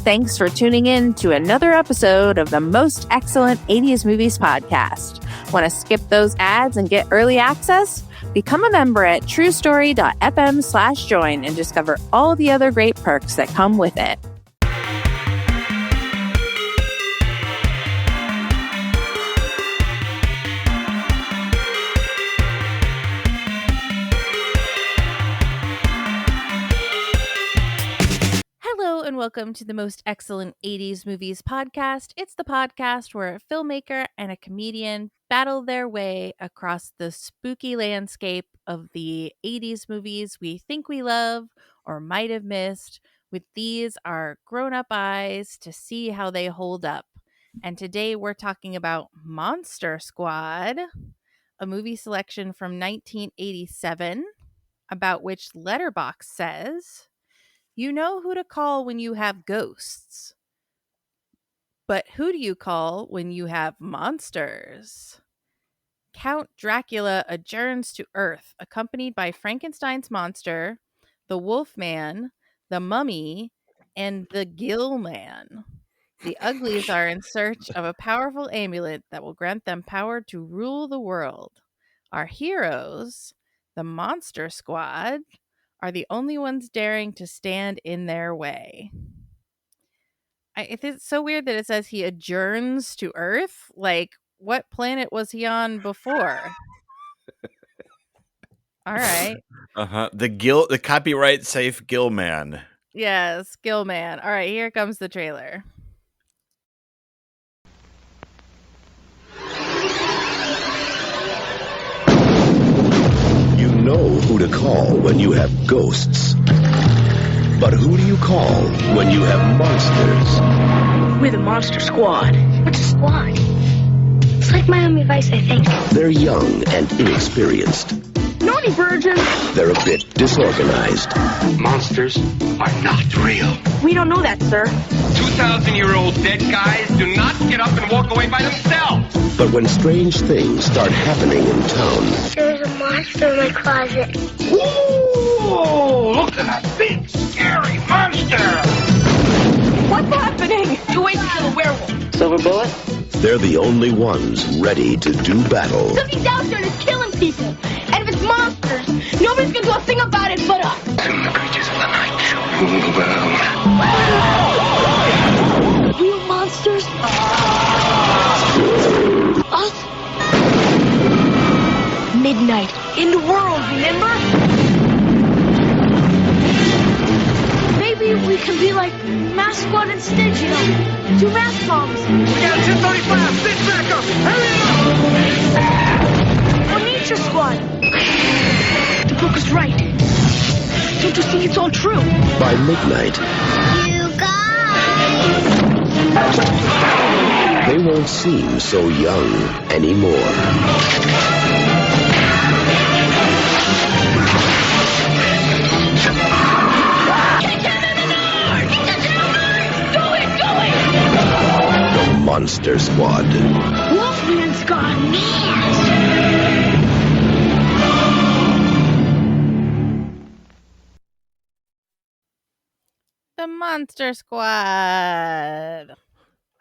Thanks for tuning in to another episode of the Most Excellent 80s Movies Podcast. Want to skip those ads and get early access? Become a member at truestory.fm/join and discover all the other great perks that come with it. Hello and welcome to the Most Excellent 80s Movies Podcast. It's the podcast where a filmmaker and a comedian battle their way across the spooky landscape of the 80s movies we think we love or might have missed with these our grown-up eyes to see how they hold up. And today we're talking about Monster Squad, a movie selection from 1987 about which Letterboxd says, "You know who to call when you have ghosts. But who do you call when you have monsters?" Count Dracula adjourns to Earth, accompanied by Frankenstein's monster, the Wolfman, the Mummy, and the Gill Man. The Uglies are in search of a powerful amulet that will grant them power to rule the world. Our heroes, the Monster Squad, are the only ones daring to stand in their way. It's so weird that it says he adjourns to Earth. Like, what planet was he on before? All right. The copyright safe Gill Man. Yes, Gill Man. All right, here comes the trailer. You know who to call when you have ghosts. But who do you call when you have monsters? We're the Monster Squad. What's a squad? It's like Miami Vice, I think. They're young and inexperienced. Naughty virgins. They're a bit disorganized. Monsters are not real. We don't know that, sir. 2,000-year-old dead guys do not get up and walk away by themselves. But when strange things start happening in town... There's a monster in my closet. Ooh, look at that big, scary monster. What's happening? 2 ways to kill a werewolf. Silver bullet? They're the only ones ready to do battle. Something's out there that's killing people. And if it's monsters, nobody's gonna do a thing about it but us. Soon the creatures of the night shall rule the world. Real monsters? Us? Midnight. In the world, remember? Maybe we can be like Mask Squad instead, you know. 2 mask bombs. We got 1035. Sit back up. Hurry up. Or Nature Squad. The book is right. Don't you think it's all true? By midnight, You guys! they won't seem so young anymore. The Monster Squad. Wolfman's got mask. The Monster Squad.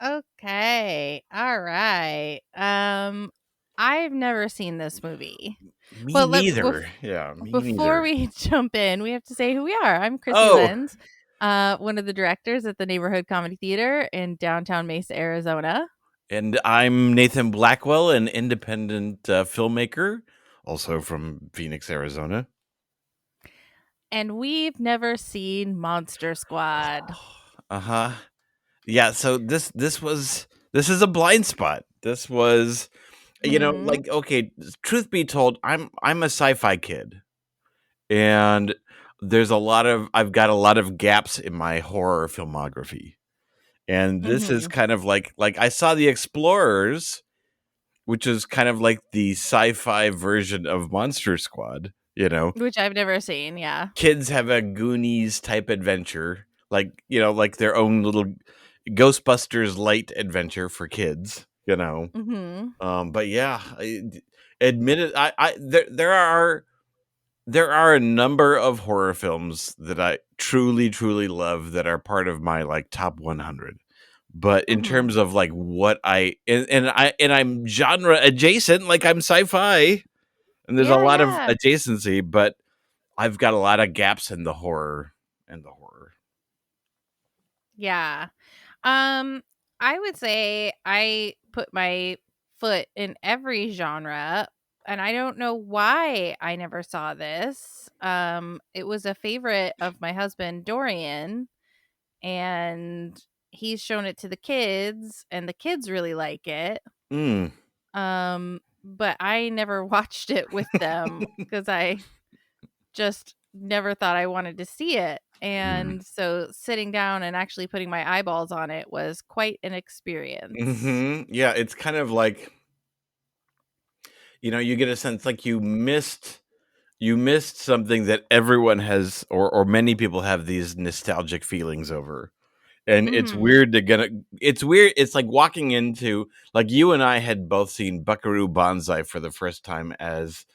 Okay. All right. I've never seen this movie. Me Well, neither. Before we jump in, we have to say who we are. I'm Krissy Lenz, one of the directors at the Neighborhood Comedy Theater in downtown Mesa, Arizona. And I'm Nathan Blackwell, an independent filmmaker, also from Phoenix, Arizona. And we've never seen Monster Squad. Yeah, so this is a blind spot. This was, you know, like, okay, truth be told, I'm a sci-fi kid. And I've got a lot of gaps in my horror filmography. And this is kind of like I saw The Explorers, which is kind of like the sci-fi version of Monster Squad, you know. Which I've never seen, yeah. Kids have a Goonies type adventure, like, you know, like their own little Ghostbusters light adventure for kids, you know. But yeah, there are there are a number of horror films that I truly, truly love that are part of my like top 100. But in terms of like what I'm genre adjacent, like I'm sci-fi, and there's a lot of Yeah. adjacency, but I've got a lot of gaps in the horror. Yeah. I would say I put my foot in every genre, and I don't know why I never saw this. It was a favorite of my husband Dorian, and he's shown it to the kids, and the kids really like it. Mm. But I never watched it with them because I just never thought I wanted to see it. And so sitting down and actually putting my eyeballs on it was quite an experience. Yeah, it's kind of like, you get a sense like you missed something that everyone has, or many people have these nostalgic feelings over. And it's weird it's weird. It's like walking into, like, you and I had both seen Buckaroo Banzai for the first time as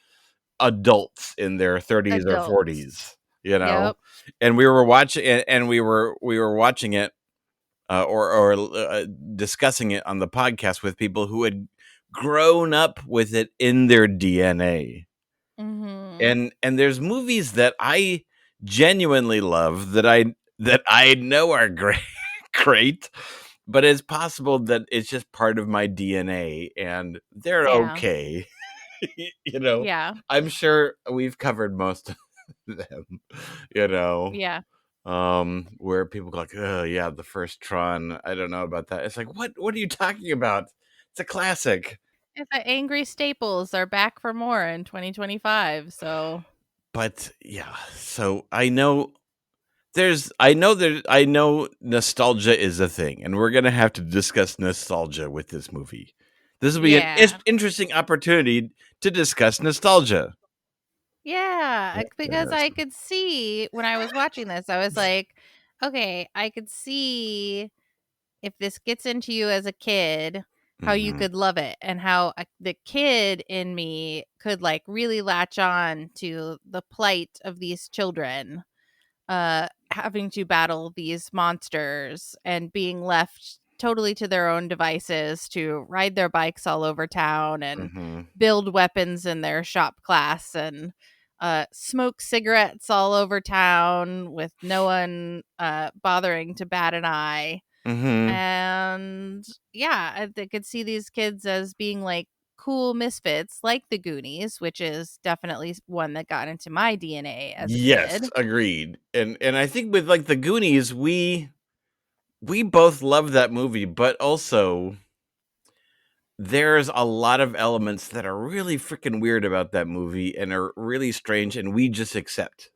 adults in their 30s or Adults. 40s, Yep. and we were watching it, and we were watching it or discussing it on the podcast with people who had grown up with it in their DNA. And there's movies that I genuinely love that I know are great, but it's possible that it's just part of my DNA and they're okay. Yeah. I'm sure we've covered most of them, Yeah. where people go like, oh yeah, the first Tron, I don't know about that. It's like, what are you talking about? It's a classic. If the Angry Staples are back for more in 2025, so. But yeah, so I know nostalgia is a thing, and we're gonna have to discuss nostalgia with this movie. This will be an interesting opportunity to discuss nostalgia. Yeah, because I could see when I was watching this, I was like, okay, I could see if this gets into you as a kid, how you could love it, and how the kid in me could like really latch on to the plight of these children, having to battle these monsters and being left totally to their own devices to ride their bikes all over town and build weapons in their shop class and smoke cigarettes all over town with no one bothering to bat an eye. And yeah, I could see these kids as being like cool misfits like the Goonies, which is definitely one that got into my DNA as a kid. Agreed. And I think with like the Goonies, we both love that movie, but also there's a lot of elements that are really freaking weird about that movie and are really strange, and we just accept.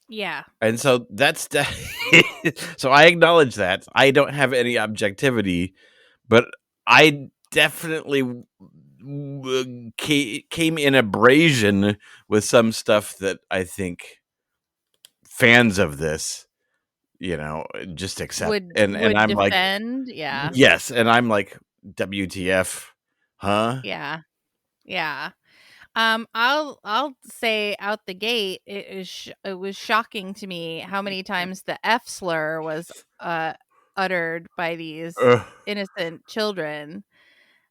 Yeah. And so that's so I acknowledge that. I don't have any objectivity, but I definitely came in abrasion with some stuff that I think fans of this, just accept. And I'm defend, like, yeah. yes, and I'm like, WTF, huh? Yeah. Yeah. I'll say out the gate, it was shocking to me how many times the F slur was uttered by these innocent children.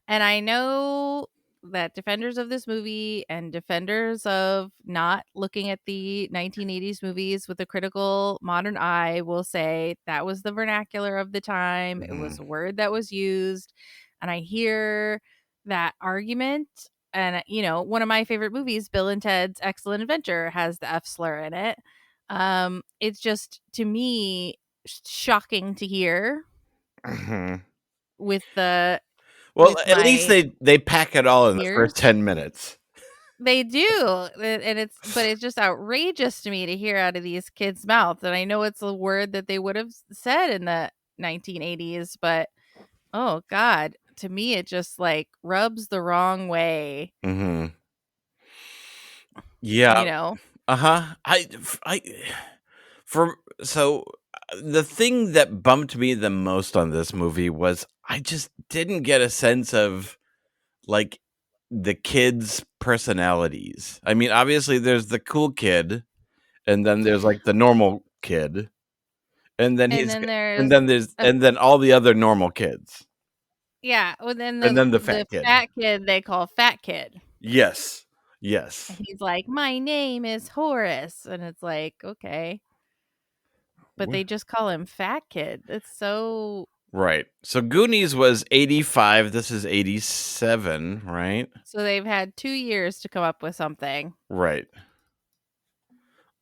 And I know that defenders of this movie and defenders of not looking at the 1980s movies with a critical modern eye will say that was the vernacular of the time. It was a word that was used. And I hear that argument. And, one of my favorite movies, Bill and Ted's Excellent Adventure, has the F slur in it. It's just, to me, shocking to hear with the... Well, at least they pack it all in the first 10 minutes. They do. And it's just outrageous to me to hear out of these kids' mouths. And I know it's a word that they would have said in the 1980s, but oh God, to me, it just like rubs the wrong way. Yeah. So the thing that bumped me the most on this movie was I just didn't get a sense of like the kids' personalities. I mean, obviously there's the cool kid, and then there's like the normal kid, and then and then all the other normal kids. Yeah, well, then And then the the fat kid. fat kid they call Fat Kid. Yes. And he's like, "My name is Horace," and it's like, okay, but they just call him Fat Kid. It's so right. So Goonies was 85. This is 87, right? So they've had 2 years to come up with something. Right.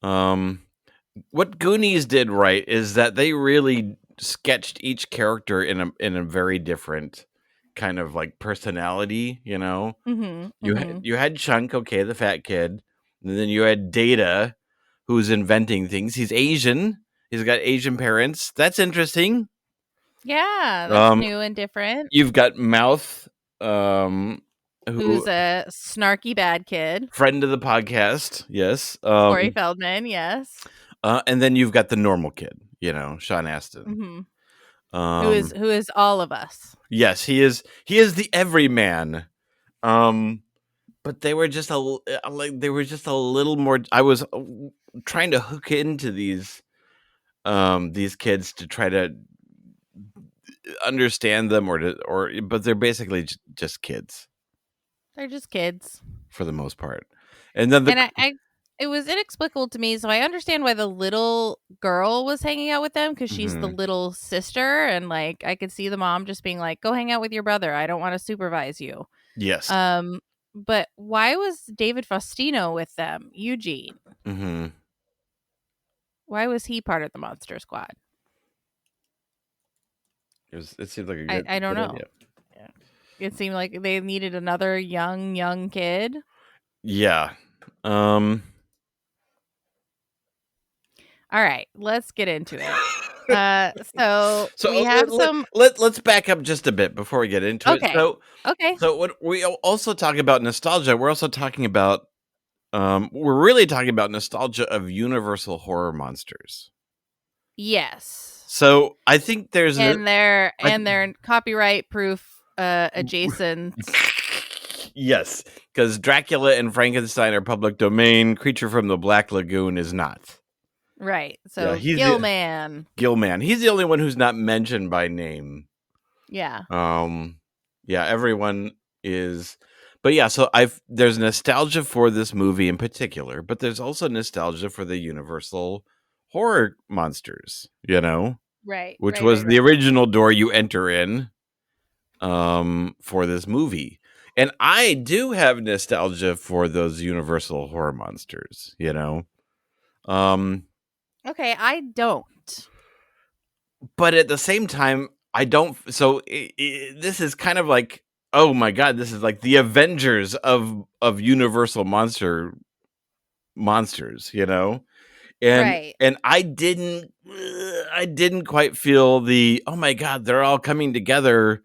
What Goonies did right is that they really sketched each character in a very different kind of like personality, you know. You had Chunk, okay, the fat kid, and then you had Data, who's inventing things. He's Asian. He's got Asian parents. That's interesting. Yeah, that's new and different. You've got Mouth, who's a snarky bad kid, friend of the podcast. Yes, Corey Feldman. Yes, and then you've got the normal kid. You know, Sean Astin, who is all of us. Yes, he is. He is the everyman. But they were just a little more. I was trying to hook into these kids to try to understand them, but they're basically just kids. They're just kids for the most part. And then it was inexplicable to me, so I understand why the little girl was hanging out with them, because she's the little sister, and like I could see the mom just being like, "Go hang out with your brother. I don't want to supervise you." Yes. But why was David Faustino with them? Eugene. Why was he part of the Monster Squad? It seemed like a good I don't know. Idea. Yeah. It seemed like they needed another young kid. Yeah. All right, let's get into it. So we have let's back up just a bit before we get into it. Okay. So when we also talk about nostalgia, we're also talking about we're really talking about nostalgia of Universal horror monsters. Yes. So I think there's they're copyright proof adjacent. Yes, because Dracula and Frankenstein are public domain. Creature from the Black Lagoon is not. Right. So Gilman. Gilman. He's the only one who's not mentioned by name. Yeah. Yeah, everyone is. But yeah, so there's nostalgia for this movie in particular, but there's also nostalgia for the Universal horror monsters, you know? Right. Which was the original door you enter in for this movie. And I do have nostalgia for those Universal horror monsters, you know? Okay, I don't. But at the same time, I don't. So this is kind of like, oh my God, this is like the Avengers of Universal monsters, you know? And I didn't quite feel the, oh my God, they're all coming together,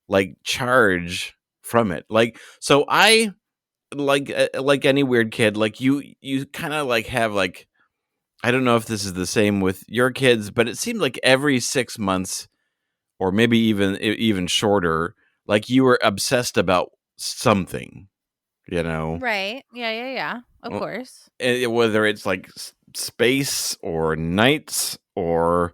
like charge from it. Like, so I like any weird kid, like you kind of like have like, I don't know if this is the same with your kids, but it seemed like every 6 months or maybe even shorter, like you were obsessed about something, you know? Right. Yeah. Of course. Whether it's like space or nights or,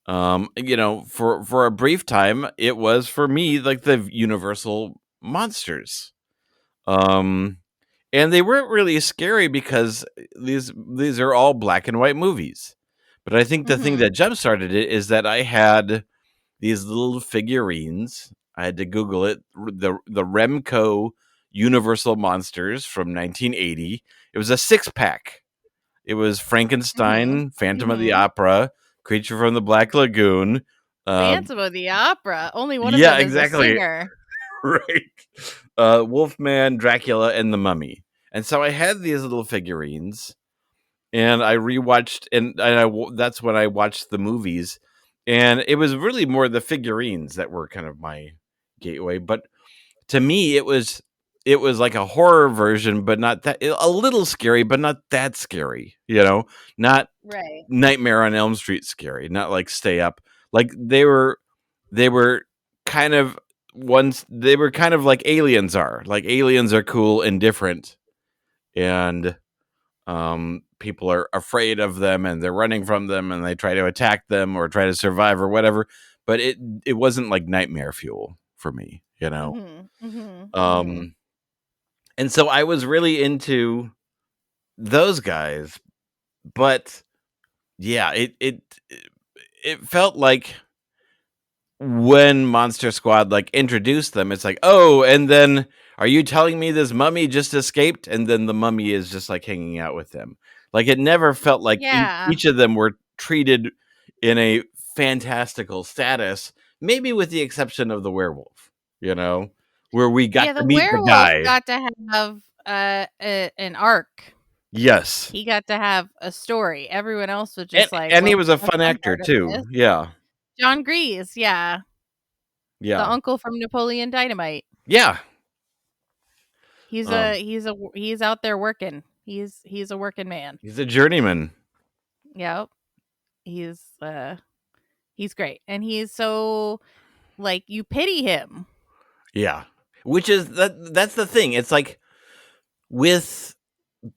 you know, for a brief time, it was for me like the Universal monsters. And they weren't really scary because these are all black and white movies. But I think the thing that jump started it is that I had these little figurines. I had to Google it. The Remco Universal Monsters from 1980. It was a 6-pack. It was Frankenstein, Phantom of the Opera, Creature from the Black Lagoon. Phantom of the Opera. Only one of them is a singer. Right. Wolfman, Dracula, and the Mummy. And so I had these little figurines, and I rewatched, and that's when I watched the movies. And it was really more the figurines that were kind of my gateway. But to me, it was like a horror version, but not that, a little scary, but not that scary, you know, not Nightmare on Elm Street scary, not like Stay Up. Like they were kind of once they were kind of like aliens are. Like aliens are cool and different, and people are afraid of them and they're running from them and they try to attack them or try to survive or whatever. But it wasn't like nightmare fuel for me, you know. And so I was really into those guys, but yeah, it felt like when Monster Squad like introduced them, it's like, oh, and then are you telling me this mummy just escaped? And then the mummy is just like hanging out with them. Like it never felt like Yeah. each of them were treated in a fantastical status, maybe with the exception of the werewolf, you know, where we got to meet the guy. Got to have an arc. Yes. He got to have a story. Everyone else was just and he was a fun actor too. Yeah. John Grease, yeah. Yeah. The uncle from Napoleon Dynamite. Yeah. He's out there working. He's a working man. He's a journeyman. Yep. He's great. And he's so like you pity him. Yeah. Which is that's the thing. It's like with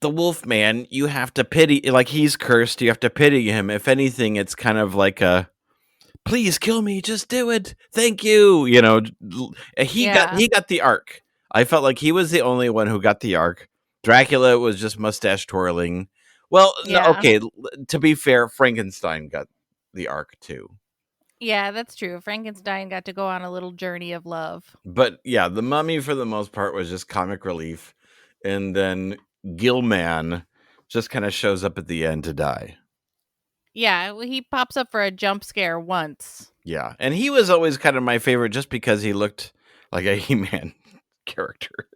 the Wolfman, you have to pity, like he's cursed, you have to pity him. If anything, it's kind of like a please kill me, just do it. Thank you. You know, he got the arc. I felt like he was the only one who got the arc. Dracula was just mustache twirling. Well, no, okay, to be fair, Frankenstein got the arc too. Yeah, that's true. Frankenstein got to go on a little journey of love. But yeah, the mummy for the most part was just comic relief. And then Gilman just kind of shows up at the end to die. Yeah, well, he pops up for a jump scare once. Yeah, and he was always kind of my favorite just because he looked like a He-Man character.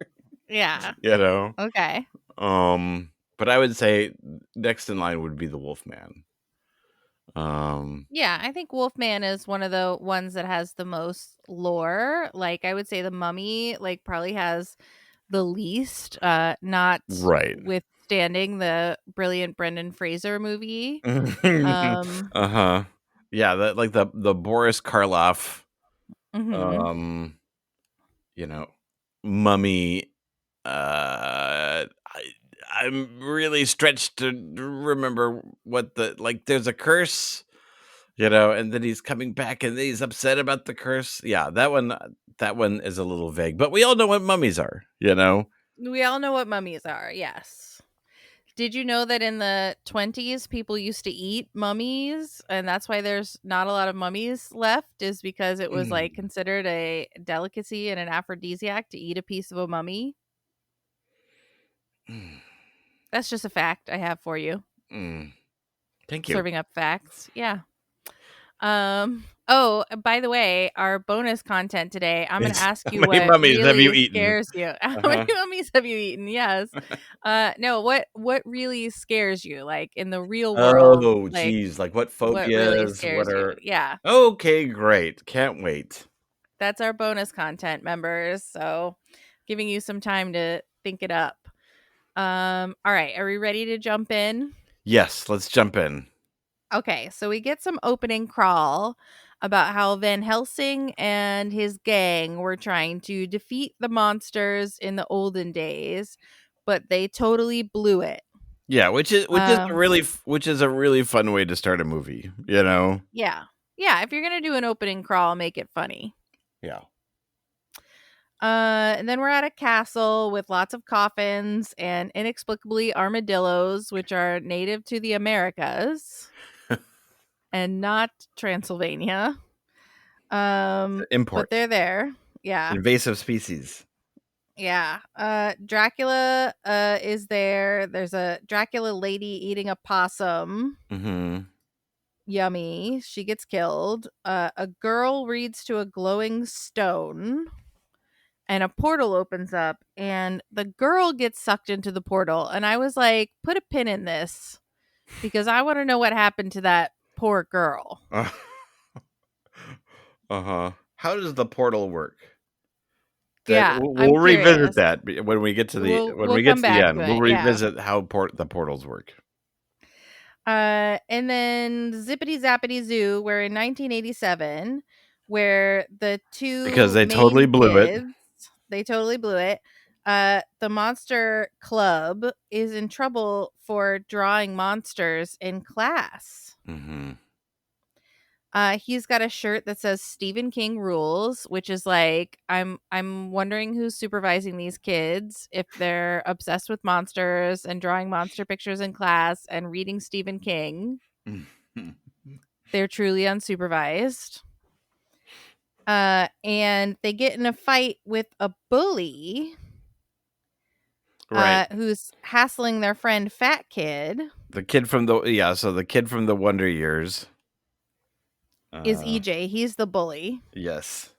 Yeah. You know? Okay. But I would say next in line would be the Wolfman. Yeah, I think Wolfman is one of the ones that has the most lore. Like I would say the Mummy like probably has the least, not right. withstanding the brilliant Brendan Fraser movie. Uh-huh. Yeah, that like the Boris Karloff you know, mummy. I'm really stretched to remember what there's a curse, you know, and then he's coming back and he's upset about the curse. Yeah, that one is a little vague, but we all know what mummies are, you know. We all know what mummies are, yes. Did you know that in the 1920s, people used to eat mummies, and that's why there's not a lot of mummies left, is because it was like considered a delicacy and an aphrodisiac to eat a piece of a mummy? That's just a fact I have for you. Thank you. Serving up facts. Yeah. Oh, by the way, our bonus content today, I'm going to ask you what mummies really have you eaten? scares you. How many mummies have you eaten? Yes. No, what really scares you, like in the real world? Oh, geez, like what phobias? What really scares you? Yeah. Okay, great. Can't wait. That's our bonus content, members. So, giving you some time to think it up. All right, are we ready to jump in? Yes, let's jump in. Okay, so we get some opening crawl about how Van Helsing and his gang were trying to defeat the monsters in the olden days, but they totally blew it. Yeah, which is a really fun way to start a movie, you know. Yeah. If you're going to do an opening crawl, make it funny. Yeah. And then we're at a castle with lots of coffins and inexplicably armadillos, which are native to the Americas. And not Transylvania. Import. But they're there. Yeah. Invasive species. Yeah. Dracula is there. There's a Dracula lady eating a possum. Mm-hmm. Yummy. She gets killed. A girl reads to a glowing stone. And a portal opens up. And the girl gets sucked into the portal. And I was like, put a pin in this. Because I want to know what happened to that poor girl. How does the portal work? We'll revisit that when we get to the end. We'll revisit how the portals work. And then Zippity Zappity Zoo, where in 1987 where the two Because they main totally blew it. kids, they totally blew it. The monster club is in trouble for drawing monsters in class. Mm-hmm. He's got a shirt that says Stephen King rules, which is like, I'm wondering who's supervising these kids if they're obsessed with monsters and drawing monster pictures in class and reading Stephen King. They're truly unsupervised. And they get in a fight with a bully, Right. who's hassling their friend Fat Kid. The kid from the kid from the Wonder Years Is EJ. He's the bully. Yes.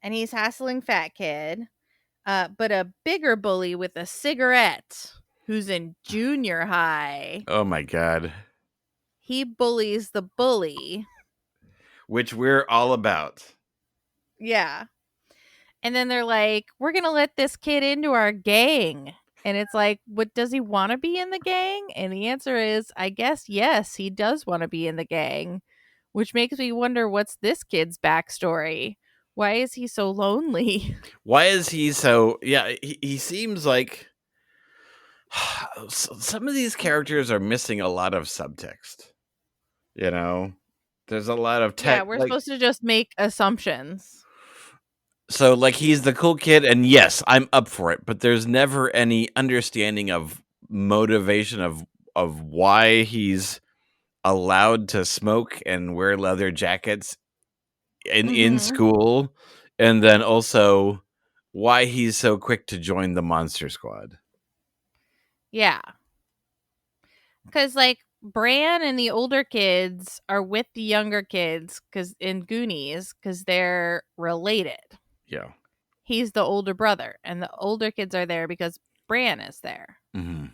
And he's hassling Fat Kid. But a bigger bully with a cigarette who's in junior high. Oh my God. He bullies the bully. Which we're all about. Yeah. And then they're like, we're going to let this kid into our gang. And it's like, what, does he want to be in the gang? And the answer is, I guess, yes, he does want to be in the gang. Which makes me wonder, what's this kid's backstory? Why is he so lonely? Why is he so... Yeah, he seems like... Some of these characters are missing a lot of subtext. You know? There's a lot of Yeah, we're supposed to just make assumptions. So, like, he's the cool kid, and yes, I'm up for it, but there's never any understanding of motivation of why he's allowed to smoke and wear leather jackets in school, and then also why he's so quick to join the Monster Squad. Yeah. Because, like, Bran and the older kids are with the younger kids in Goonies because they're related. Yeah. He's the older brother, and the older kids are there because Bran is there. Mm-hmm.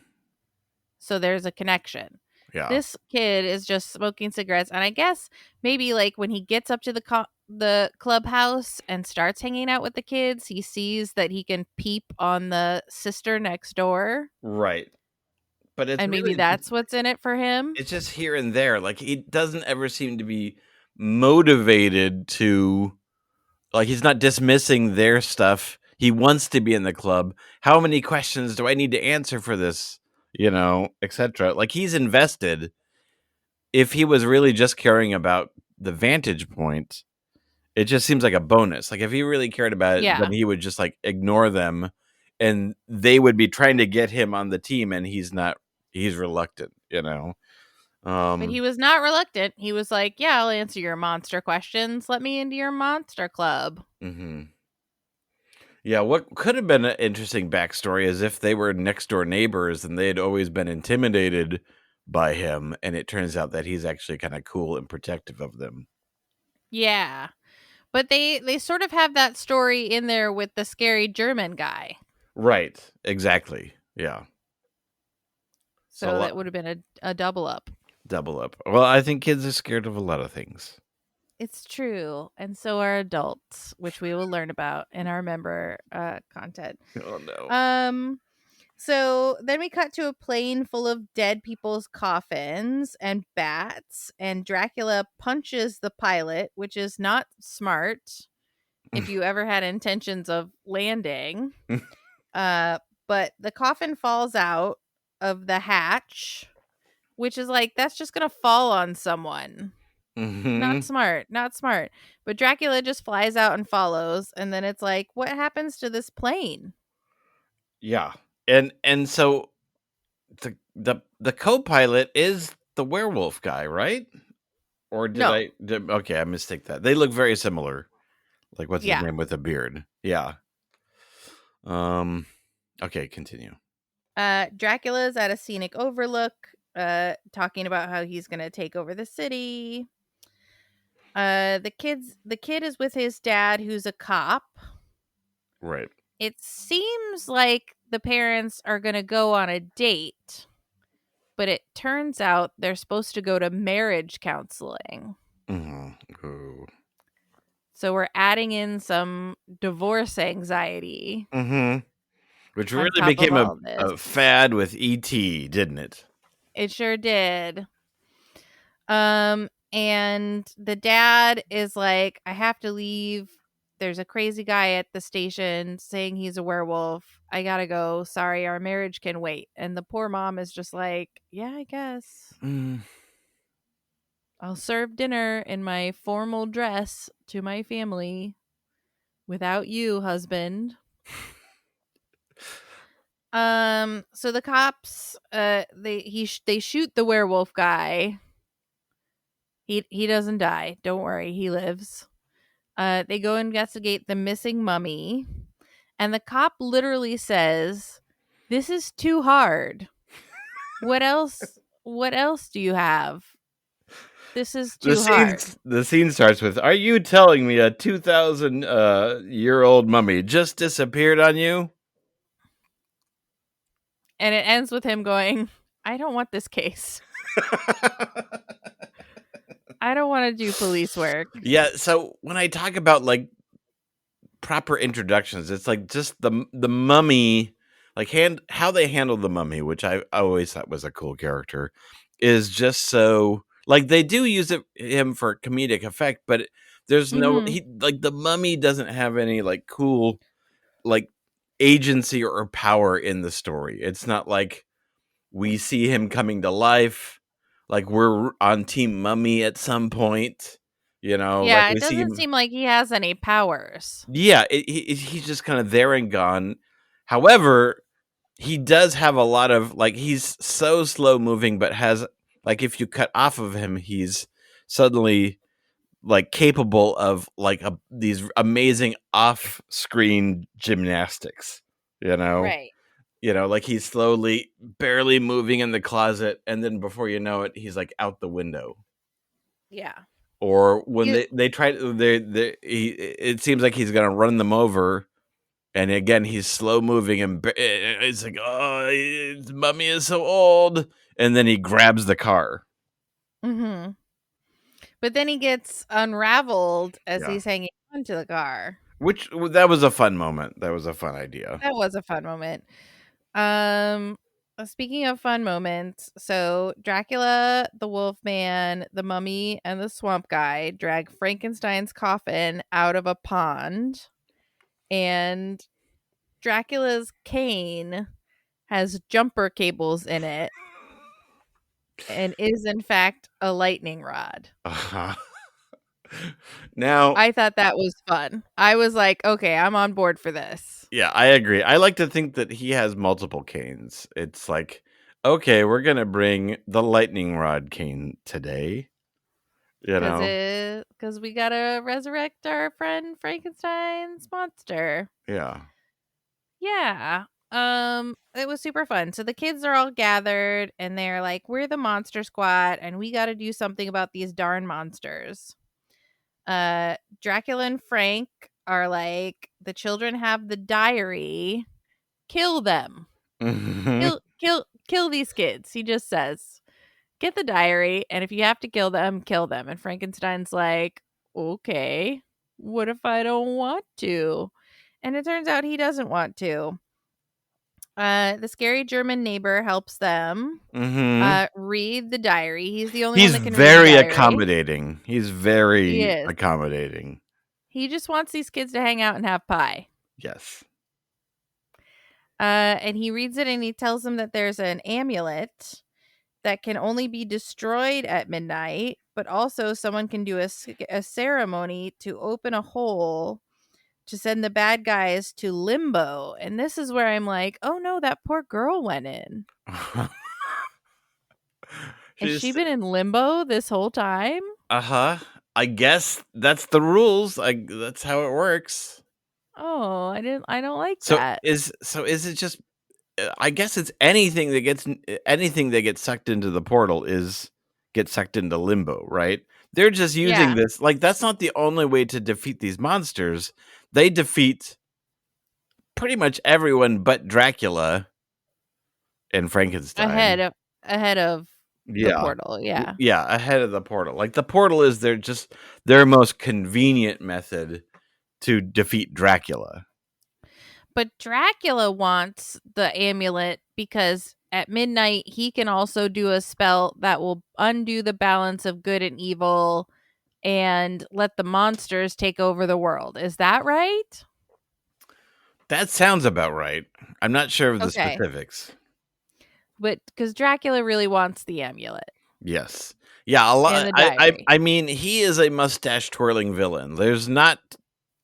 So there's a connection. Yeah. This kid is just smoking cigarettes, and I guess maybe like when he gets up to the clubhouse and starts hanging out with the kids, he sees that he can peep on the sister next door. Right. But it's maybe that's what's in it for him. It's just here and there. Like, he doesn't ever seem to be motivated to... Like, he's not dismissing their stuff. He wants to be in the club. How many questions do I need to answer for this? You know, etc. Like, he's invested. If he was really just caring about the vantage point, it just seems like a bonus. Like, if he really cared about it, then he would just, like, ignore them, and they would be trying to get him on the team, and he's not. He's reluctant, you know? But he was not reluctant. He was like, yeah, I'll answer your monster questions. Let me into your monster club. Mm-hmm. Yeah, what could have been an interesting backstory is if they were next door neighbors and they had always been intimidated by him, and it turns out that he's actually kind of cool and protective of them. Yeah. But they sort of have that story in there with the scary German guy. Right. Exactly. Yeah. So that would have been a double up. Double up. Well, I think kids are scared of a lot of things. It's true. And so are adults, which we will learn about in our member content. Oh, no. So then we cut to a plane full of dead people's coffins and bats, and Dracula punches the pilot, which is not smart if you ever had intentions of landing. But the coffin falls out of the hatch, which is like, that's just gonna fall on someone. Mm-hmm. Not smart. But Dracula just flies out and follows, and then it's like, what happens to this plane? Yeah. And so the co-pilot is the werewolf guy, right? Or did I okay, I mistake that. They look very similar. Like, what's his name with a beard? Yeah. Okay, continue. Dracula's at a scenic overlook, talking about how he's gonna take over the city. The kid is with his dad, who's a cop. Right. It seems like the parents are gonna go on a date, but it turns out they're supposed to go to marriage counseling. Mm-hmm. Ooh. So we're adding in some divorce anxiety. Which really became a fad with E.T., didn't it? It sure did. And the dad is like, I have to leave. There's a crazy guy at the station saying he's a werewolf. I gotta go. Sorry, our marriage can wait. And the poor mom is just like, yeah, I guess. I'll serve dinner in my formal dress to my family without you, husband. So the cops they shoot the werewolf guy. He doesn't die. Don't worry, he lives. They go investigate the missing mummy, and the cop literally says, "This is too hard. What else? What else do you have? This is too hard." The scene starts with, "Are you telling me a 2,000 year old mummy just disappeared on you?" And it ends with him going, "I don't want this case. I don't want to do police work." Yeah, so when I talk about like proper introductions, it's like just the mummy, like how they handle the mummy, which I always thought was a cool character, is just so like they do use him for comedic effect, but there's no like the mummy doesn't have any like cool like agency or power in the story. It's not like we see him coming to life, like we're on Team Mummy at some point, like Yeah, we it see him. doesn't seem like he has any powers. Yeah, he's just kind of there and gone. However, he does have a lot of like he's so slow moving, but has like if you cut off of him, he's suddenly like capable of like these amazing off-screen gymnastics. Right. Like he's slowly, barely moving in the closet, and then before you know it, he's like out the window. Yeah. Or when they try to, it seems like he's gonna run them over, and again he's slow moving, and it's like, oh, his mummy is so old, and then he grabs the car. Mm-hmm. But then he gets unraveled as he's hanging onto the car. Which that was a fun moment. That was a fun idea. That was a fun moment. Speaking of fun moments, so Dracula, the Wolfman, the Mummy, and the Swamp Guy drag Frankenstein's coffin out of a pond, and Dracula's cane has jumper cables in it and is in fact a lightning rod. Uh-huh. Now, I thought that was fun. I was like, okay, I'm on board for this. Yeah, I agree. I like to think that he has multiple canes. It's like, okay, we're going to bring the lightning rod cane today. Because we got to resurrect our friend Frankenstein's monster. Yeah. Yeah. It was super fun. So the kids are all gathered and they're like, we're the monster squad and we got to do something about these darn monsters. Dracula and Frank are like, the children have the diary. Kill them. Kill these kids. He just says, get the diary, and if you have to kill them, kill them. And Frankenstein's like, okay, what if I don't want to? And it turns out he doesn't want to. The scary German neighbor helps them read the diary. He's the only one that can read the diary. He's very accommodating. He's very accommodating. He just wants these kids to hang out and have pie. Yes. And he reads it and he tells them that there's an amulet that can only be destroyed at midnight, but also someone can do a ceremony to open a hole to send the bad guys to limbo. And this is where I'm like, oh no, that poor girl went in. Has she been in limbo this whole time? Uh-huh. I guess that's the rules. That's how it works. Oh, I don't like that. Is it just I guess it's anything that gets sucked into the portal gets sucked into limbo, right? They're just using this. Like, that's not the only way to defeat these monsters. They defeat pretty much everyone but Dracula and Frankenstein. Ahead of the portal, yeah. Yeah, ahead of the portal. Like, the portal is their most convenient method to defeat Dracula. But Dracula wants the amulet because at midnight, he can also do a spell that will undo the balance of good and evil and let the monsters take over the world. Is that right? That sounds about right. I'm not sure of the Okay. specifics. But because Dracula really wants the amulet. Yes. Yeah, a lot. And the diary. I mean, he is a mustache twirling villain.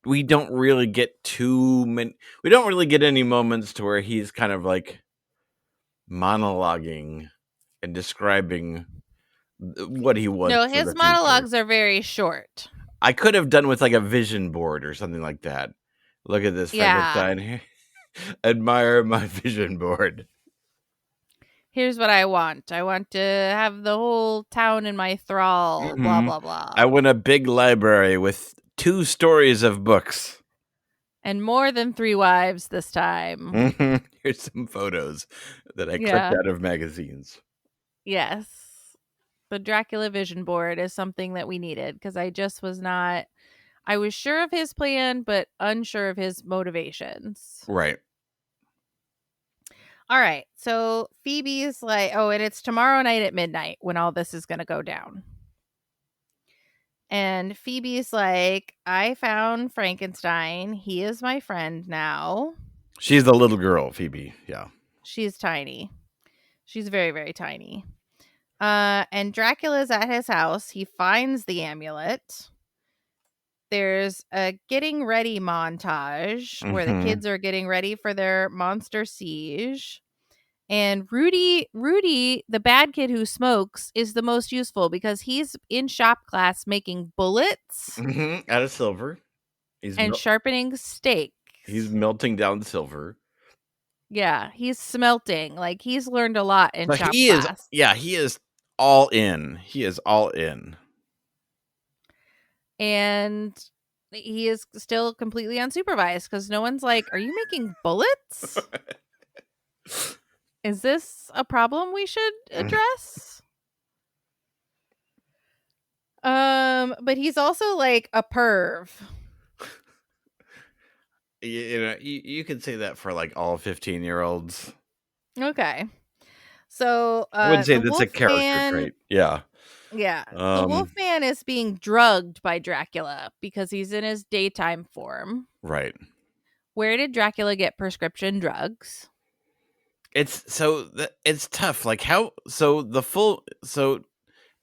We don't really get we don't really get any moments to where he's kind of like monologuing and describing what he wants. No, for his the monologues future. are very short. I could have done with like a vision board or something like that. Look at this Frankenstein here. Admire my vision board. Here's what I want. I want to have the whole town in my thrall. Blah, blah, blah. I want a big library with 2 stories of books. And more than 3 wives this time. Here's some photos that I clipped out of magazines. Yes. The Dracula vision board is something that we needed because I was sure of his plan, but unsure of his motivations. Right. All right. So Phoebe's like, oh, and it's tomorrow night at midnight when all this is going to go down. And Phoebe's like, I found Frankenstein. He is my friend now. She's the little girl, Phoebe. Yeah. She's tiny. She's very, very tiny. And Dracula's at his house. He finds the amulet. There's a getting ready montage where the kids are getting ready for their monster siege. And Rudy, the bad kid who smokes, is the most useful because he's in shop class making bullets out of silver. And sharpening steaks. He's melting down silver. Yeah, he's smelting. Like, he's learned a lot in shop class. He is all in. He is all in. And he is still completely unsupervised because no one's like, are you making bullets? Is this a problem we should address? But he's also like a perv. You know, you could say that for like all 15-year-olds. Okay. So I would say that's a character trait. Yeah. Yeah. The Wolfman is being drugged by Dracula because he's in his daytime form. Right. Where did Dracula get prescription drugs? It's tough. Like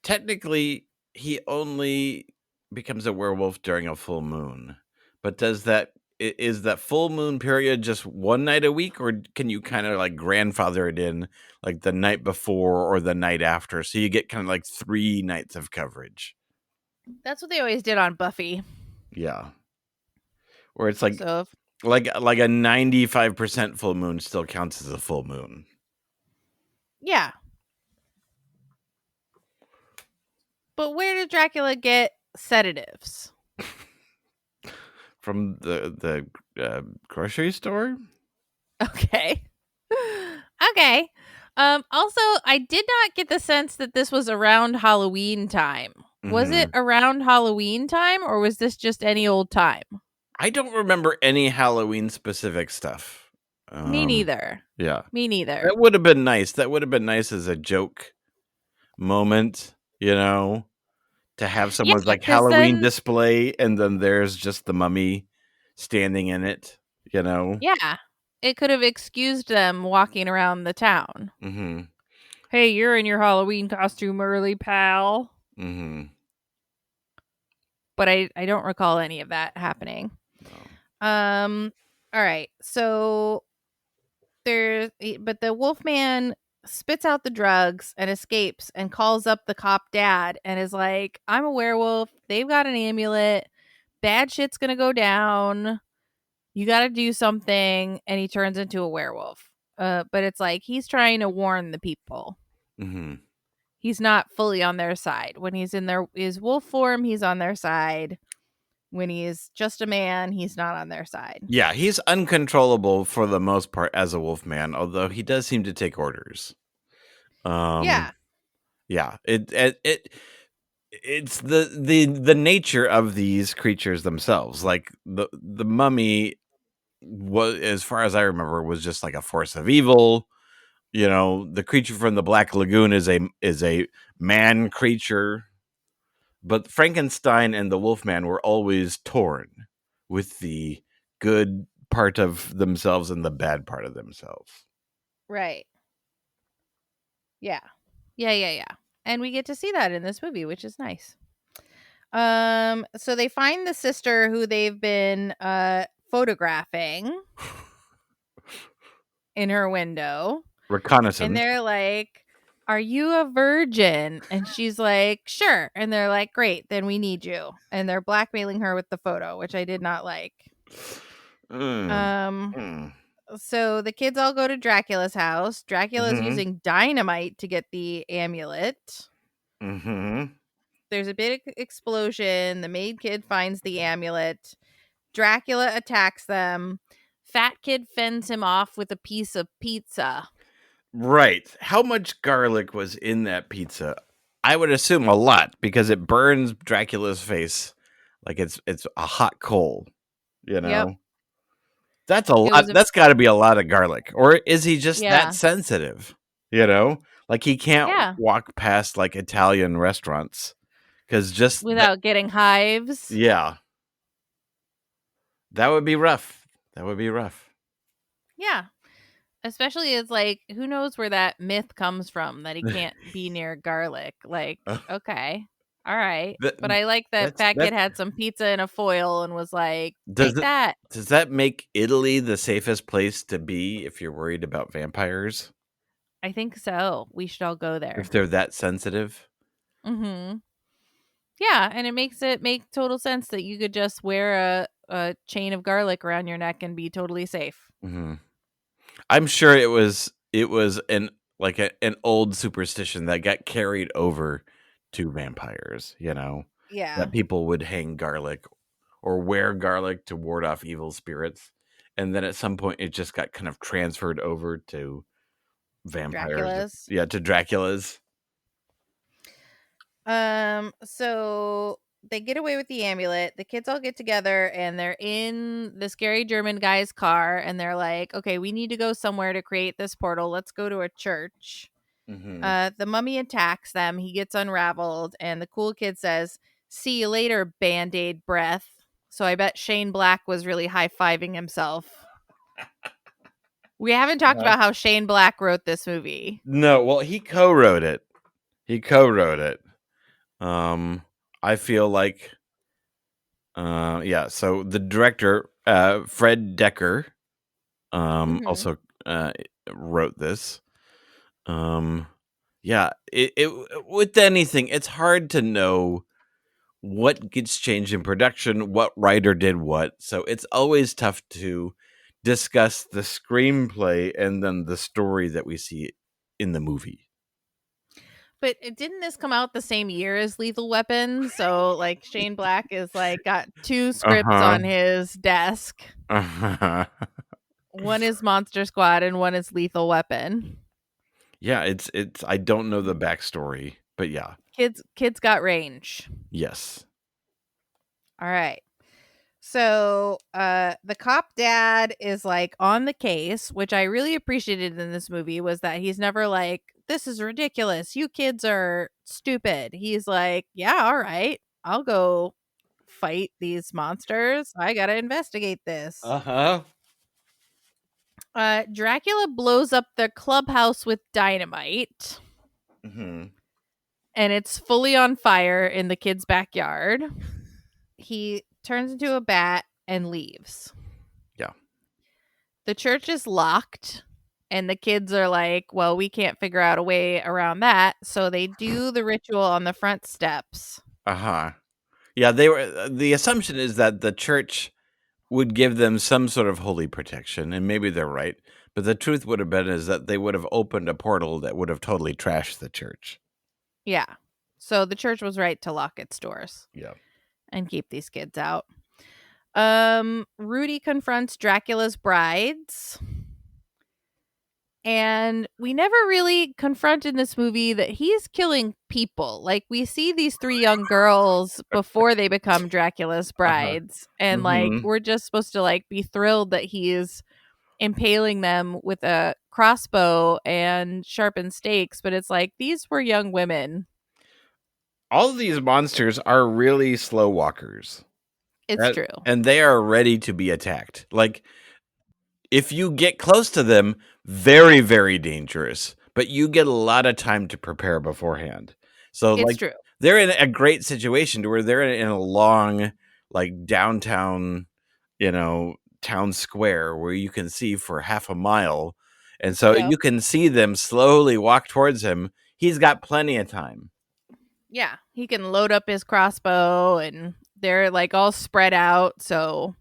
technically he only becomes a werewolf during a full moon. But is that full moon period just one night a week, or can you kind of like grandfather it in like the night before or the night after, so you get kind of like 3 nights of coverage? That's what they always did on Buffy. Yeah, where it's like like a 95% full moon still counts as a full moon. Yeah, but where did Dracula get sedatives? From the grocery store. Okay. Also, I did not get the sense that this was around Halloween time. Was it around Halloween time, or was this just any old time? I don't remember any Halloween specific stuff. Me neither. Yeah. Me neither. That would have been nice. That would have been nice as a joke moment, you know, to have someone's like Halloween display and then there's just the mummy standing in it, you know? Yeah. It could have excused them walking around the town. Mm-hmm. Hey, you're in your Halloween costume early, pal. Mm-hmm. But I don't recall any of that happening. No. All right. So but the Wolfman spits out the drugs and escapes and calls up the cop dad and is like, I'm a werewolf. They've got an amulet. Bad shit's going to go down. You got to do something. And he turns into a werewolf. But it's like he's trying to warn the people. Mm-hmm. He's not fully on their side. When he's in his wolf form, he's on their side. When he's just a man, he's not on their side. Yeah, he's uncontrollable for the most part as a wolfman, although he does seem to take orders. Yeah. It's the nature of these creatures themselves. Like the mummy was, as far as I remember, was just like a force of evil. The creature from the Black Lagoon is a man creature, but Frankenstein and the Wolfman were always torn with the good part of themselves and the bad part of themselves. Right. Yeah. Yeah. And we get to see that in this movie, which is nice. So they find the sister who they've been photographing in her window. Reconnaissance. And they're like, "Are you a virgin?" And she's like, "Sure." And they're like, "Great, then we need you." And they're blackmailing her with the photo, which I did not like. So the kids all go to Dracula's house. Dracula's using dynamite to get the amulet. There's a big explosion. The maid kid finds the amulet. Dracula attacks them. Fat kid fends him off with a piece of pizza. Right. How much garlic was in that pizza? I would assume a lot, because it burns Dracula's face like it's a hot coal. Yep. That's a lot. That's got to be a lot of garlic. Or is he just that sensitive? Like he can't walk past like Italian restaurants because just without getting hives. Yeah. That would be rough. Yeah. Especially as like, who knows where that myth comes from that he can't be near garlic. Like, okay. All right. But I like that fat kid had some pizza in a foil and was like, take that. Does that make Italy the safest place to be if you're worried about vampires? I think so. We should all go there. If they're that sensitive? Mm-hmm. Yeah, and it makes it make total sense that you could just wear a chain of garlic around your neck and be totally safe. Mm-hmm. I'm sure it was an old superstition that got carried over to vampires, Yeah. that people would hang garlic or wear garlic to ward off evil spirits. And then at some point it just got kind of transferred over to vampires. Dracula's. Yeah, to Dracula's. So they get away with the amulet. The kids all get together and they're in the scary German guy's car and they're like, okay, we need to go somewhere to create this portal. Let's go to a church. The mummy attacks them. He gets unraveled and the cool kid says, "See you later, Band-Aid breath." So I bet Shane Black was really high-fiving himself. We haven't talked about how Shane Black wrote this movie. No, well, he co-wrote it. I feel like, so the director, Fred Decker, also wrote this. It with anything, it's hard to know what gets changed in production, what writer did what. So it's always tough to discuss the screenplay and then the story that we see in the movie. But didn't this come out the same year as Lethal Weapon? So like Shane Black is like got two scripts on his desk. One is Monster Squad and one is Lethal Weapon. Yeah, it's I don't know the backstory, but yeah. Kids got range. Yes. All right. So the cop dad is like on the case, which I really appreciated in this movie was that he's never like, this is ridiculous. You kids are stupid. He's like, yeah, all right. I'll go fight these monsters. I got to investigate this. Dracula blows up the clubhouse with dynamite. And it's fully on fire in the kid's backyard. He turns into a bat and leaves. Yeah. The church is locked. And the kids are like, well, we can't figure out a way around that. So they do the ritual on the front steps. Yeah, the assumption is that the church would give them some sort of holy protection. And maybe they're right. But the truth would have been is that they would have opened a portal that would have totally trashed the church. Yeah. So the church was right to lock its doors. Yeah. And keep these kids out. Rudy confronts Dracula's brides. And we never really confront in this movie that he's killing people. Like, we see these three young girls before they become Dracula's brides. And, like, we're just supposed to, like, be thrilled that he's impaling them with a crossbow and sharpened stakes, but it's like these were young women. All of these monsters are really slow walkers. It's true. And they are ready to be attacked. Like, if you get close to them, very, very dangerous. But you get a lot of time to prepare beforehand. So, It's like, true. they're in a great situation to where they're in a long, like, downtown, town square where you can see for half a mile. And so Yep. you can see them slowly walk towards him. He's got plenty of time. Yeah, he can load up his crossbow, and they're like all spread out, so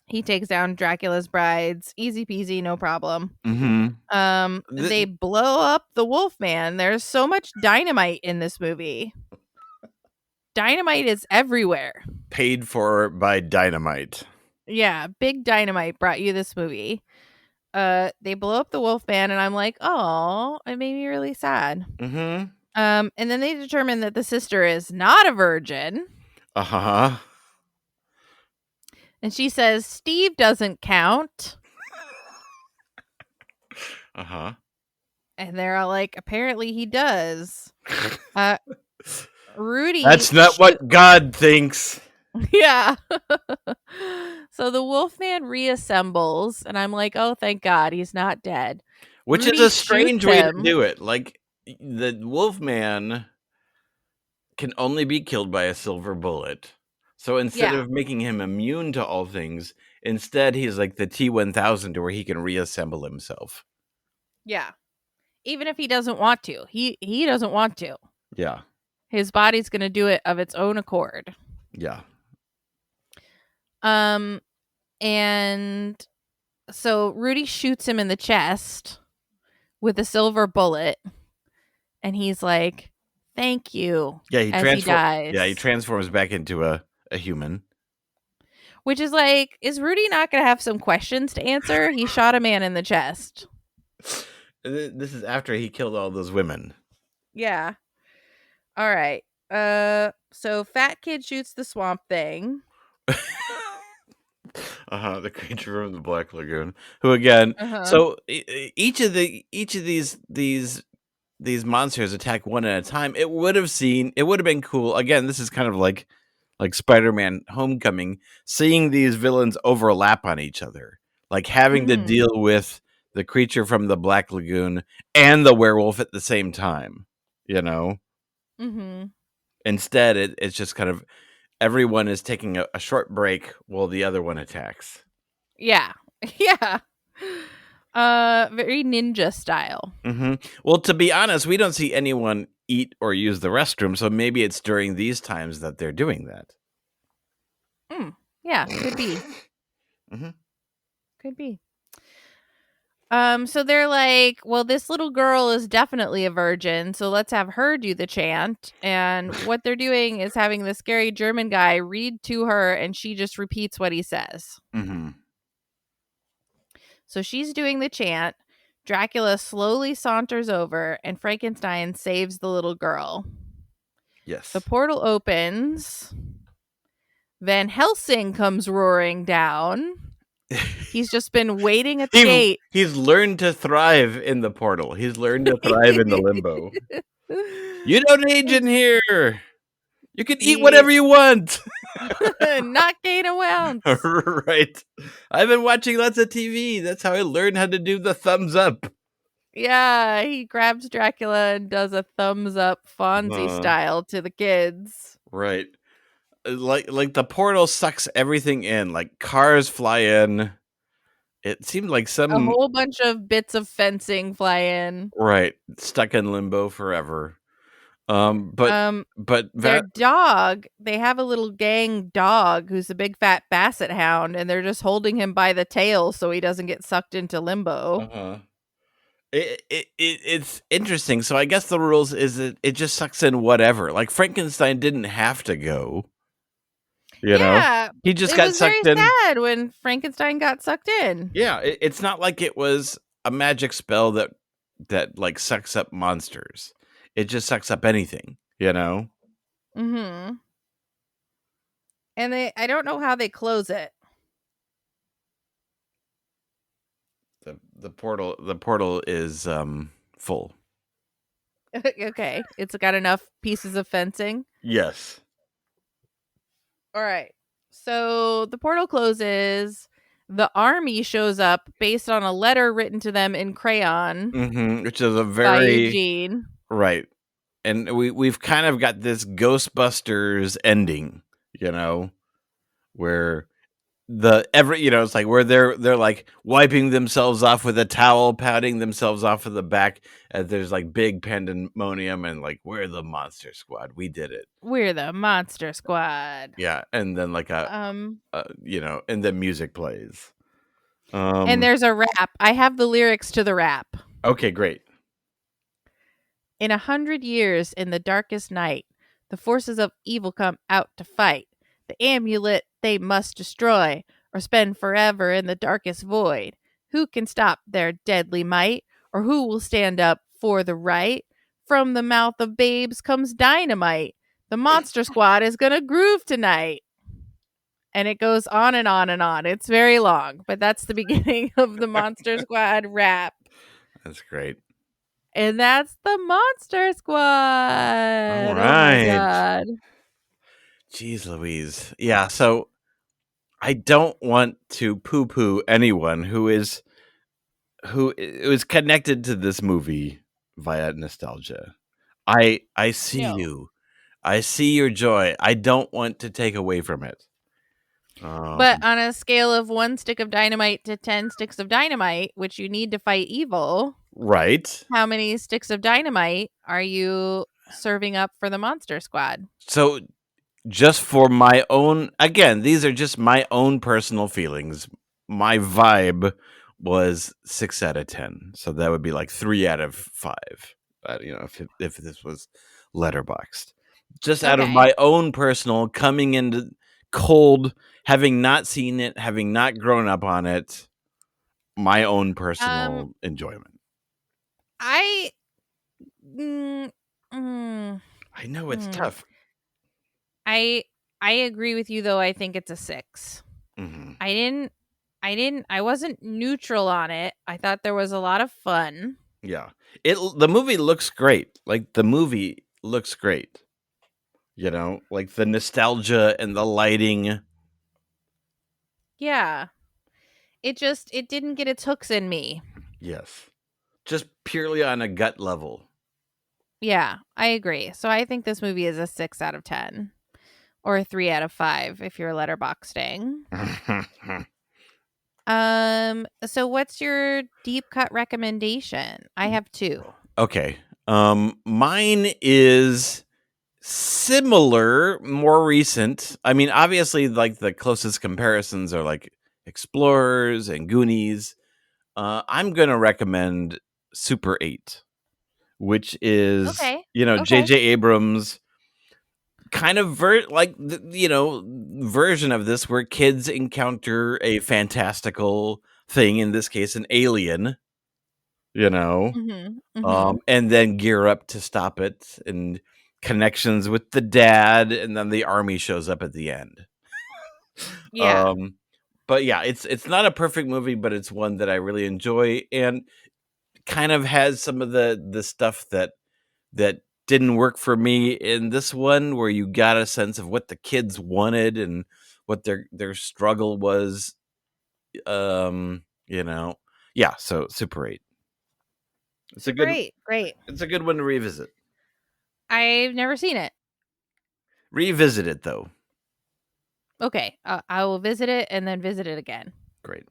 he takes down Dracula's brides, easy peasy, no problem. Mm-hmm. They blow up the Wolfman. There's so much dynamite in this movie. Dynamite is everywhere. Paid for by dynamite. Yeah, big dynamite brought you this movie. They blow up the Wolfman, and I'm like, oh, it made me really sad. Mm-hmm. And then they determine that the sister is not a virgin. Uh-huh. And she says, Steve doesn't count. Uh-huh. And they're all like, apparently he does. Rudy. That's not what God thinks. Yeah. So the Wolfman reassembles, and I'm like, oh, thank God he's not dead. Which Rudy is a strange shoots way him. to do it. Like, the Wolfman can only be killed by a silver bullet. So instead of making him immune to all things, instead he's like the T-1000 where he can reassemble himself. Yeah. Even if he doesn't want to. He doesn't want to. Yeah. His body's going to do it of its own accord. Yeah. And so Rudy shoots him in the chest with a silver bullet, and he's like, thank you. Yeah, he dies. Yeah, he transforms back into a human. Which is like, is Rudy not going to have some questions to answer? He shot a man in the chest. This is after he killed all those women. Yeah. All right. So Fat Kid shoots the swamp thing. The creature from the Black Lagoon. Who again? So each of these monsters attack one at a time. It would have been cool. Again, this is kind of like Spider-Man Homecoming, seeing these villains overlap on each other, like having to deal with the creature from the Black Lagoon and the werewolf at the same time. Instead, it's just kind of everyone is taking a short break while the other one attacks. Yeah. Yeah. Very ninja style. Well, to be honest, we don't see anyone eat or use the restroom, so maybe it's during these times that they're doing that. Yeah, could be. Could be. So they're like, well, this little girl is definitely a virgin, so let's have her do the chant. And what they're doing is having the scary German guy read to her, and she just repeats what he says. So she's doing the chant. Dracula slowly saunters over, and Frankenstein saves the little girl. Yes. The portal opens. Van Helsing comes roaring down. He's just been waiting at the gate. He's learned to thrive in the portal. He's learned to thrive in the limbo. You don't age in here. You can eat whatever you want. Not gain a ounce. Right. I've been watching lots of TV. That's how I learned how to do the thumbs up. Yeah, he grabs Dracula and does a thumbs up Fonzie style to the kids. Right. Like the portal sucks everything in. Like cars fly in. It seemed like a whole bunch of bits of fencing fly in. Right. Stuck in limbo forever. But their dog, they have a little gang dog who's a big fat basset hound, and they're just holding him by the tail so he doesn't get sucked into limbo. It's interesting. So I guess the rules is that it just sucks in whatever. Like Frankenstein didn't have to go. You know, he just got sucked in. It was very sad when Frankenstein got sucked in. Yeah, it's not like it was a magic spell that like sucks up monsters. It just sucks up anything, you know? And I don't know how they close it. The portal is full. Okay. It's got enough pieces of fencing. Yes. All right. So the portal closes. The army shows up based on a letter written to them in crayon Which is a by very Eugene. right. And we've kind of got this Ghostbusters ending, where it's like where they're like wiping themselves off with a towel, patting themselves off of the back as there's like big pandemonium and like, we're the Monster Squad, we did it, We're the Monster Squad. yeah. And then like and then music plays, and there's a rap. I have the lyrics to the rap. Okay, great. In 100 years, in the darkest night, the forces of evil come out to fight. The amulet they must destroy, or spend forever in the darkest void. Who can stop their deadly might, or who will stand up for the right? From the mouth of babes comes dynamite. The Monster Squad is gonna groove tonight. And it goes on and on and on. It's very long, but that's the beginning of the Monster Squad rap. That's great. And that's the Monster Squad. All right. Oh my God. Jeez Louise. Yeah, so I don't want to poo-poo anyone who is connected to this movie via nostalgia. I see you. I see your joy. I don't want to take away from it. But on a scale of 1 stick of dynamite to 10 sticks of dynamite, which you need to fight evil, right? How many sticks of dynamite are you serving up for the Monster Squad? So, just for my own, again, these are just my own personal feelings. My vibe was 6 out of 10, so that would be like 3 out of 5. If this was letterboxed, just out of my own personal coming into cold, having not seen it, having not grown up on it, my own personal enjoyment. I know it's tough. I agree with you though. I think it's a 6. I wasn't neutral on it. I thought there was a lot of fun. Yeah. The movie looks great. Like the movie looks great. Like the nostalgia and the lighting. Yeah. It didn't get its hooks in me. Yes. Just purely on a gut level. Yeah, I agree. So I think this movie is a 6 out of 10. Or a 3 out of 5 if you're letterboxing. So what's your deep cut recommendation? I have 2. Okay. Mine is similar, more recent. I mean, obviously, like the closest comparisons are like Explorers and Goonies. I'm gonna recommend Super 8, which is J.J. Abrams' kind of version of this, where kids encounter a fantastical thing, in this case an alien, and then gear up to stop it, and connections with the dad, and then the army shows up at the end. But yeah, it's not a perfect movie, but it's one that I really enjoy, and kind of has some of the stuff that didn't work for me in this one, where you got a sense of what the kids wanted and what their struggle was. So Super 8. It's a good great. It's a good one to revisit. I've never seen it. Revisit it though. Okay, I will visit it and then visit it again. Great.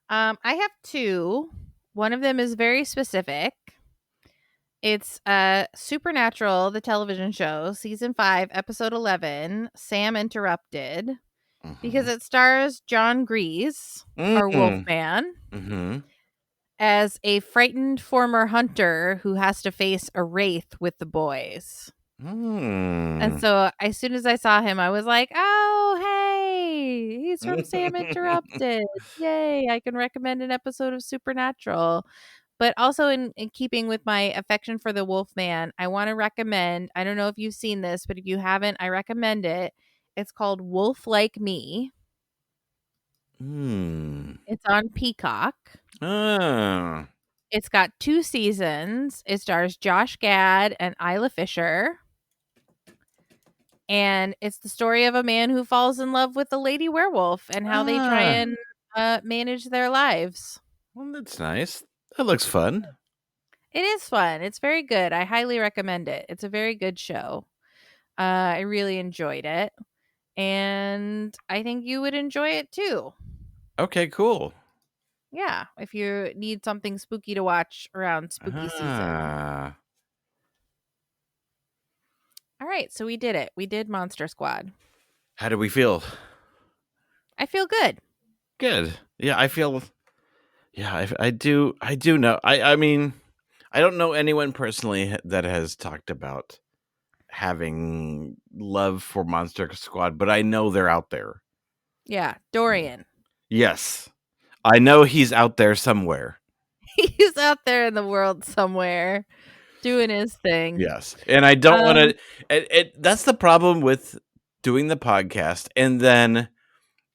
I have 2. One of them is very specific. It's Supernatural, the television show, season 5, episode 11, Sam Interrupted, because it stars John Grease, or Wolfman, as a frightened former hunter who has to face a wraith with the boys. And so as soon as I saw him, I was like, oh, hey, he's from Sam Interrupted. Yay, I can recommend an episode of Supernatural. But also in keeping with my affection for the Wolfman, I want to recommend, I don't know if you've seen this, but if you haven't, I recommend it. It's called Wolf Like Me. It's on Peacock. Ah. It's got 2 seasons. It stars Josh Gad and Isla Fisher. And it's the story of a man who falls in love with a lady werewolf and how they try and manage their lives. Well, that's nice. That looks fun. It is fun. It's very good. I highly recommend it. It's a very good show. I really enjoyed it. And I think you would enjoy it too. Okay, cool. Yeah, if you need something spooky to watch around spooky season. All right, so we did it. We did Monster Squad. How do we feel? I feel good. Good. Yeah, I feel. Yeah, I do. I do know. I mean, I don't know anyone personally that has talked about having love for Monster Squad, but I know they're out there. Yeah, Dorian. Yes, I know he's out there somewhere. He's out there in the world somewhere doing his thing. Yes, and I don't want to. That's the problem with doing the podcast and then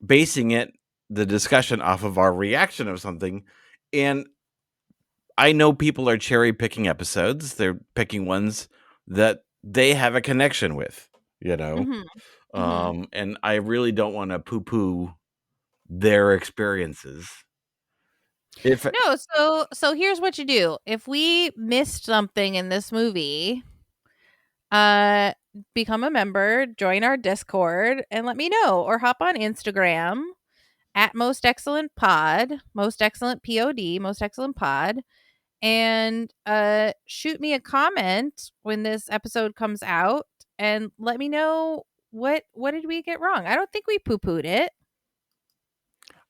basing the discussion off of our reaction of something. And I know people are cherry picking episodes. They're picking ones that they have a connection with, and I really don't want to poo poo their experiences. So here's what you do. If we missed something in this movie, become a member, join our Discord, and let me know, or hop on Instagram at Most Excellent Pod, Most Excellent POD, Most Excellent Pod, and shoot me a comment when this episode comes out, and let me know what did we get wrong. I don't think we poo-pooed it.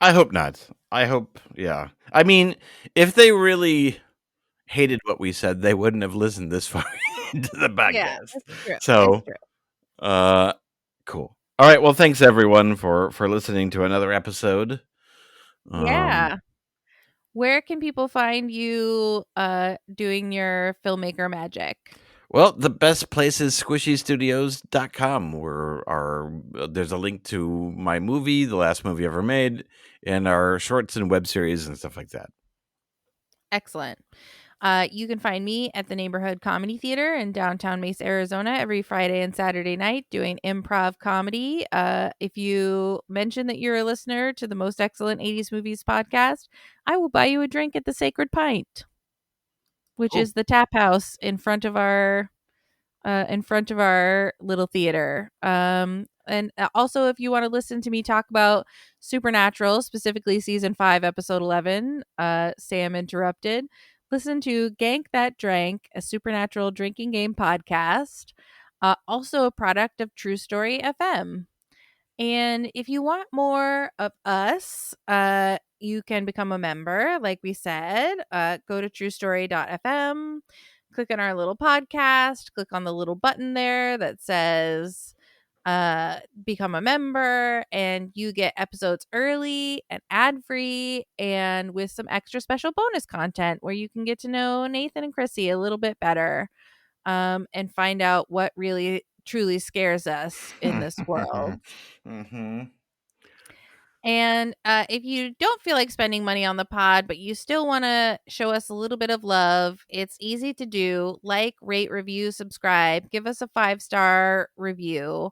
I hope not. I hope, yeah. I mean, if they really hated what we said, they wouldn't have listened this far into the podcast. Yeah, that's true. So, cool. All right. Well, thanks everyone for listening to another episode. Yeah. Where can people find you doing your filmmaker magic? Well, the best place is squishystudios.com, where there's a link to my movie, the last movie ever made, and our shorts and web series and stuff like that. Excellent. You can find me at the Neighborhood Comedy Theater in downtown Mesa, Arizona, every Friday and Saturday night doing improv comedy. If you mention that you're a listener to the Most Excellent 80s Movies podcast, I will buy you a drink at the Sacred Pint, which is the tap house in front of our little theater. And also, if you want to listen to me talk about Supernatural, specifically season 5, episode 11, Sam Interrupted, listen to Gank That Drank, a Supernatural drinking game podcast, also a product of True Story FM. And if you want more of us, you can become a member. Like we said, go to truestory.fm, click on our little podcast, click on the little button there that says become a member, and you get episodes early and ad-free and with some extra special bonus content where you can get to know Nathan and Krissy a little bit better, and find out what really truly scares us in this world. And if you don't feel like spending money on the pod, but you still want to show us a little bit of love, it's easy to do. Like, rate, review, subscribe. Give us a 5-star review.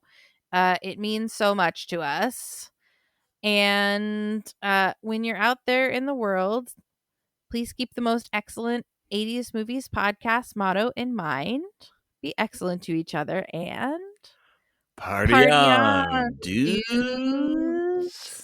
It means so much to us. And when you're out there in the world, please keep the Most Excellent 80s Movies podcast motto in mind. Be excellent to each other and party on, dudes.